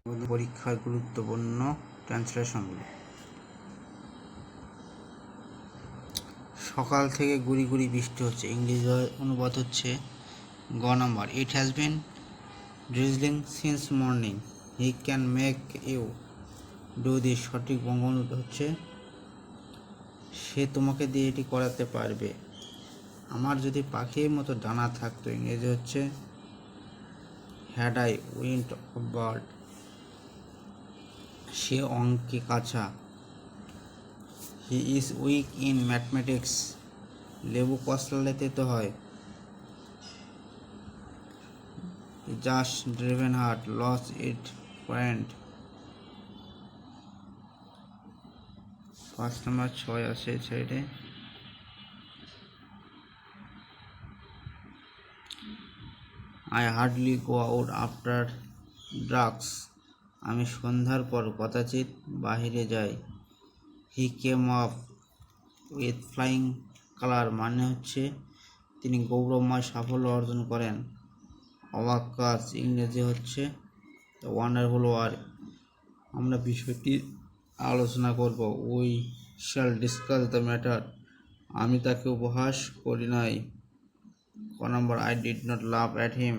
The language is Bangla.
পরীক্ষার গুরুত্বপূর্ণ ট্রান্সলেশনগুলো। সকাল থেকে গুড়ি গুড়ি বৃষ্টি হচ্ছে, ইংরেজি অনুবাদ হচ্ছে গ number. It has been drizzling since morning, he can make you do this. সঠিক বঙ্গানুবাদ হচ্ছে সে তোমাকে দিয়ে এটি করাতে পারবে। আমার যদি পাখির মতো ডানা থাকতো, ইংরেজি হচ্ছে had I wings of bird. সে অঙ্কে কাঁচা, he is weak in mathematics. লেবু কষলালে তেতো হয়, just driven hard lose it friend. 5 number 6 আছে সাইডে। I hardly go out after drugs. আমি সন্ধ্যার পর কদাচিৎ বাহিরে যাই। He came up with flying colour মানে হচ্ছে তিনি গৌরবময় সাফল্য অর্জন করেন। অবাক কাজ, ইংরেজি হচ্ছে ওয়ান্ডারফুল ওয়ার্ক। আমরা বিষয়টি আলোচনা করব। We shall discuss the matter. আমি তাকে উপহাস করি নাই। ক number, I did not laugh at him.